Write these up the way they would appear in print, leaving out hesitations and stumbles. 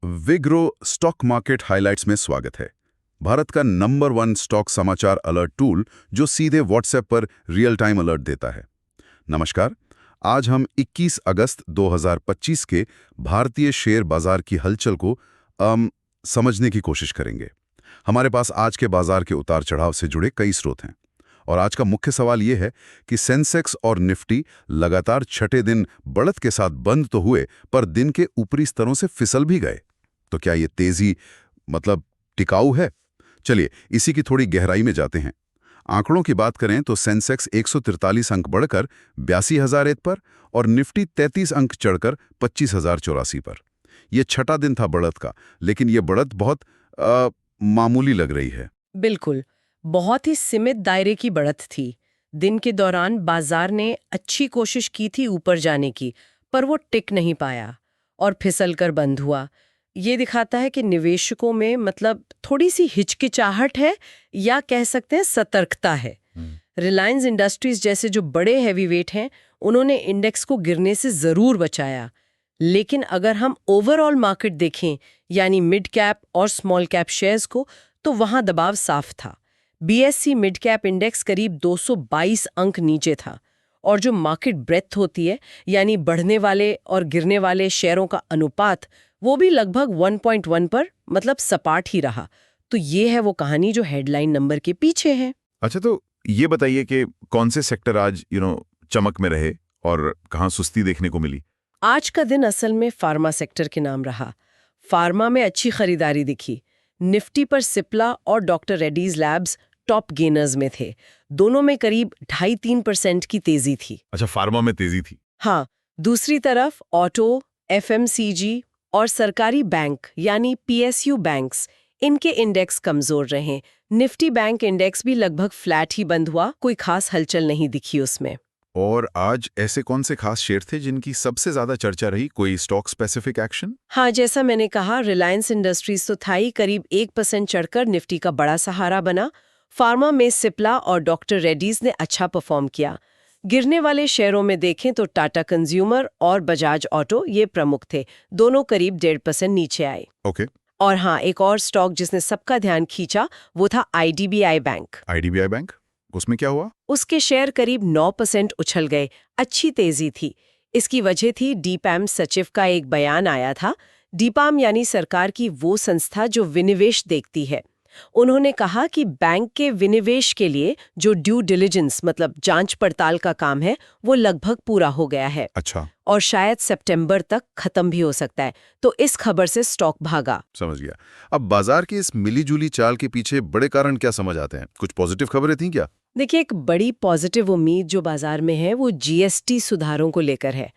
विग्रो stock market highlights में स्वागत है। भारत का नंबर 1 स्टॉक समाचार अलर्ट टूल जो सीधे व्हाट्सएप पर रियल टाइम अलर्ट देता है। नमस्कार, आज हम 21 अगस्त 2025 के भारतीय शेयर बाजार की हलचल को समझने की कोशिश करेंगे। हमारे पास आज के बाजार के उतार चढ़ाव से जुड़े कई स्रोत हैं और आज का मुख्य सवाल ये है कि सेंसेक्स और निफ्टी लगातार छठे दिन बढ़त के साथ बंद तो हुए पर दिन के ऊपरी स्तरों से फिसल भी गए। तो क्या ये तेजी टिकाऊ है? चलिए इसी की थोड़ी गहराई में जाते हैं। आंकड़ों की बात करें तो सेंसेक्स 143 अंक बढ़कर 82,001 पर और निफ्टी 33 अंक चढ़कर 25,084 पर। यह छठा दिन था बढ़त का, लेकिन यह बढ़त बहुत मामूली लग रही है। बिल्कुल, बहुत ही सीमित दायरे की बढ़त थी। दिन के दौरान बाजार ने अच्छी कोशिश की थी ऊपर जाने की, पर वो टिक नहीं पाया और फिसल कर बंद हुआ। ये दिखाता है कि निवेशकों में थोड़ी सी हिचकिचाहट है या कह सकते हैं सतर्कता है। रिलायंस इंडस्ट्रीज जैसे जो बड़े हैवीवेट हैं, उन्होंने इंडेक्स को गिरने से जरूर बचाया। लेकिन अगर हम ओवरऑल मार्केट देखें, यानी मिड कैप और स्मॉल कैप शेयर्स को, तो वहां दबाव साफ था। बीएसई मिड कैप इंडेक्स करीब 222 अंक नीचे था और जो मार्केट ब्रेथ होती है, यानी बढ़ने वाले और गिरने वाले शेयरों का अनुपात, वो भी लगभग 1.1 पर सपाट ही रहा। तो ये है वो कहानी जो हेडलाइन नंबर के पीछे है। अच्छा, तो ये बताइए कि कौन से सेक्टर आज चमक में रहे और कहाँ सुस्ती देखने को मिली? आज का दिन असल में फार्मा सेक्टर के नाम रहा। फार्मा में अच्छी खरीदारी दिखी। निफ्टी पर सिप्ला और doctor Reddy's labs top gainers में थे। दोनों में करीब 2.5-3% की तेजी थी। अच्छा, फार्मा में तेजी थी। हाँ, दूसरी तरफ ऑटो, एफएमसीजी और सरकारी बैंक यानी पीएसयू बैंक्स, इनके इंडेक्स कमजोर रहे। निफ्टी बैंक इंडेक्स भी लगभग फ्लैट ही बंद हुआ, कोई खास हलचल नहीं दिखी उसमें। और आज ऐसे कौन से खास शेयर थे जिनकी सबसे ज्यादा चर्चा रही? कोई स्टॉक स्पेसिफिक एक्शन? हाँ, जैसा मैंने कहा, रिलायंस इंडस्ट्रीज तो था ही, करीब 1% चढ़कर निफ्टी का बड़ा सहारा बना। फार्मा में सिप्ला और डॉक्टर रेड्डीज ने अच्छा परफॉर्म किया। गिरने वाले शेयरों में देखें तो टाटा कंज्यूमर और बजाज ऑटो ये प्रमुख थे। दोनों करीब 1.5% नीचे आए। ओके। और हाँ, एक और स्टॉक जिसने सबका ध्यान खींचा वो था आईडीबीआई बैंक। आईडीबीआई बैंक, उसमें क्या हुआ? उसके शेयर करीब 9% उछल गए। अच्छी तेजी थी। इसकी वजह थी डीपैम सचिव का एक बयान आया था। डीपैम यानी सरकार की वो संस्था जो विनिवेश देखती है। उन्होंने कहा कि बैंक के विनिवेश के लिए जो ड्यू डिलिजेंस जांच पड़ताल का काम है, वो लगभग पूरा हो गया है। अच्छा। और शायद सितंबर तक खत्म भी हो सकता है। तो इस खबर से स्टॉक भागा। समझ गया। अब बाजार की इस मिलीजुली चाल के पीछे बड़े कारण क्या समझ आते हैं? कुछ पॉजिटिव खबरें थीं क्या? देखिए, एक बड़ी पॉजिटिव उम्मीद जो बाजार में है वो जीएसटी सुधारों को लेकर है।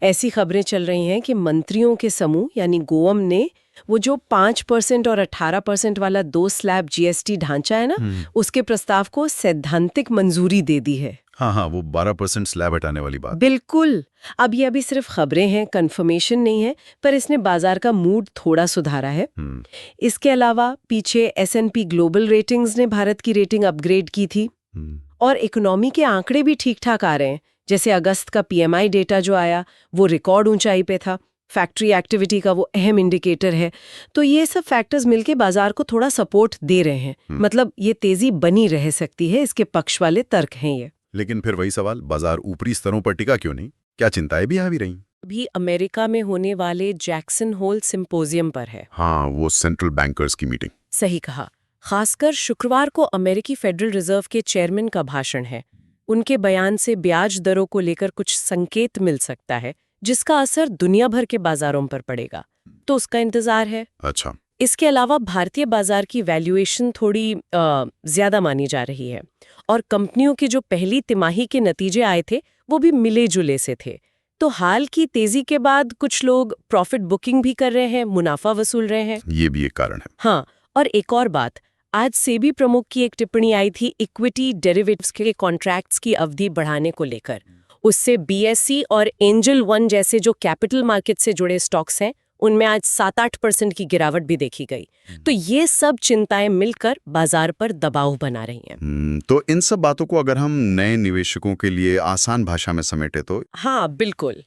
ऐसी खबरें चल रही हैं कि मंत्रियों के समूह यानी गोअम ने वो जो 5% और 18% वाला 2 स्लैब जीएसटी ढांचा है ना, उसके प्रस्ताव को सैद्धांतिक मंजूरी दे दी है। हाँ, वो 12% स्लैब हटाने वाली बात। बिल्कुल। अब ये अभी सिर्फ खबरें हैं, कंफर्मेशन नहीं है, पर इसने बाजार का मूड थोड़ा सुधारा है। इसके अलावा पीछे एसएनपी ग्लोबल रेटिंग्स ने भारत की रेटिंग अपग्रेड की थी और इकोनॉमी के आंकड़े भी ठीक ठाक आ रहे हैं। जैसे अगस्त का पीएमआई डेटा जो आया वो रिकॉर्ड ऊंचाई पे था। फैक्ट्री एक्टिविटी का वो अहम इंडिकेटर है। तो ये सब फैक्टर्स मिलके बाजार को थोड़ा सपोर्ट दे रहे हैं। ये तेजी बनी रह सकती है, इसके पक्ष वाले तर्क हैं ये। लेकिन फिर वही सवाल, बाजार ऊपरी स्तरों पर टिका क्यों नहीं? क्या चिंताएं भी हावी रहीं? अभी अमेरिका में होने वाले जैक्सन होल सिंपोजियम पर है। हाँ, वो सेंट्रल बैंकर्स की मीटिंग। सही कहा। खासकर शुक्रवार को अमेरिकी फेडरल रिजर्व के चेयरमैन का भाषण है। उनके बयान से ब्याज दरों को लेकर कुछ संकेत मिल सकता है, जिसका असर दुनिया भर के बाजारों पर पड़ेगा। तो उसका इंतजार है। अच्छा। इसके अलावा भारतीय बाजार की वैल्यूएशन थोड़ी ज्यादा मानी जा रही है और कंपनियों के जो पहली तिमाही के नतीजे आए थे वो भी मिले जुले से थे। तो हाल की तेजी के बाद कुछ लोग प्रॉफिट बुकिंग भी कर रहे हैं, मुनाफा वसूल रहे हैं। ये भी एक कारण है। हाँ, और एक और बात, आज सेबी प्रमुख की एक टिप्पणी आई थी इक्विटी डेरिवेटिव्स के कॉन्ट्रैक्ट्स की अवधि बढ़ाने को लेकर। उससे बीएसई और एंजल वन जैसे जो कैपिटल मार्केट से जुड़े स्टॉक्स हैं, उनमें आज 7-8% की गिरावट भी देखी गई। तो ये सब चिंताएं मिलकर बाजार पर दबाव बना रही हैं। तो इन सब बातों को अगर हम नए निवेशकों के लिए आसान भाषा में समेटे तो? हाँ, बिल्कुल।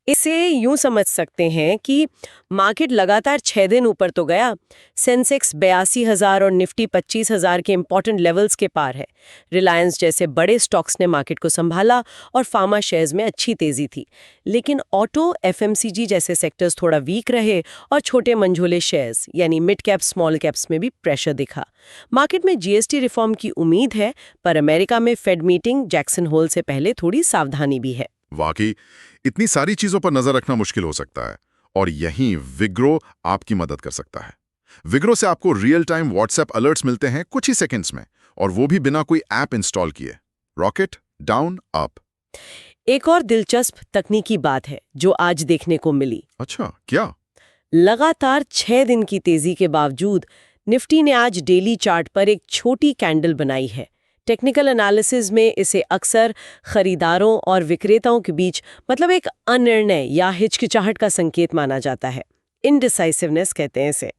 इसे यूं समझ सकते हैं कि मार्केट लगातार 6 दिन ऊपर तो गया, सेंसेक्स 82,000 और निफ्टी 25,000 के इंपॉर्टेंट लेवल्स के पार है। रिलायंस जैसे बड़े स्टॉक्स ने मार्केट को संभाला और फार्मा शेयर्स में अच्छी तेजी थी। लेकिन ऑटो, एफएमसीजी जैसे सेक्टर्स थोड़ा वीक रहे और छोटे मंझोले शेयर्स यानी मिड कैप स्मॉल कैप्स में भी प्रेशर दिखा। मार्केट में जीएसटी रिफॉर्म की उम्मीद है, पर अमेरिका में फेड मीटिंग जैक्सन होल से पहले थोड़ी सावधानी भी है। वाकई इतनी सारी चीजों पर नजर रखना मुश्किल हो सकता है और यहीं विग्रो आपकी मदद कर सकता है। विग्रो से आपको रियल टाइम व्हाट्सएप अलर्ट्स मिलते हैं कुछ ही सेकंड्स में, और वो भी बिना कोई ऐप इंस्टॉल किए। Rocket down up. एक और दिलचस्प तकनीकी बात है जो आज देखने को मिली। अच्छा, क्या? लगातार 6 दिन की तेजी के बावजूद निफ्टी ने आज डेली चार्ट पर एक छोटी कैंडल बनाई है। टेक्निकल एनालिसिस में इसे अक्सर खरीदारों और विक्रेताओं के बीच मतलब एक अनिर्णय या हिचकिचाहट का संकेत माना जाता है। इनडिसाइसिवनेस कहते हैं इसे।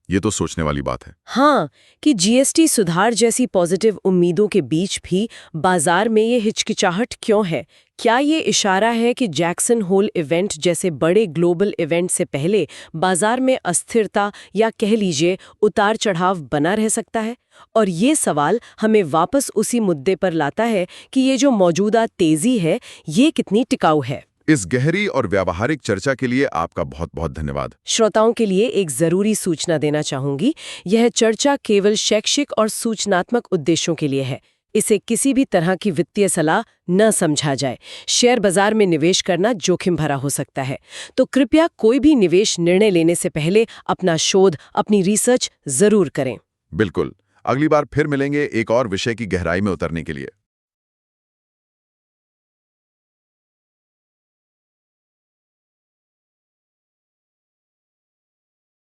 ये तो सोचने वाली बात है। हाँ, कि जीएसटी सुधार जैसी पॉजिटिव उम्मीदों के बीच भी बाजार में ये हिचकिचाहट क्यों है? क्या ये इशारा है कि जैक्सन होल इवेंट जैसे बड़े ग्लोबल इवेंट से पहले बाजार में अस्थिरता या कह लीजिए उतार चढ़ाव बना रह सकता है? और ये सवाल हमें वापस उसी मुद्दे पर लाता है कि ये जो मौजूदा तेजी है, ये कितनी टिकाऊ है। इस गहरी और व्यावहारिक चर्चा के लिए आपका बहुत बहुत धन्यवाद। श्रोताओं के लिए एक जरूरी सूचना देना चाहूंगी। यह चर्चा केवल शैक्षिक और सूचनात्मक उद्देश्यों के लिए है। इसे किसी भी तरह की वित्तीय सलाह न समझा जाए। शेयर बाजार में निवेश करना जोखिम भरा हो सकता है, तो कृपया कोई भी निवेश निर्णय लेने से पहले अपना शोध, अपनी रिसर्च जरूर करें। बिल्कुल। अगली बार फिर मिलेंगे एक और विषय की गहराई में उतरने के लिए।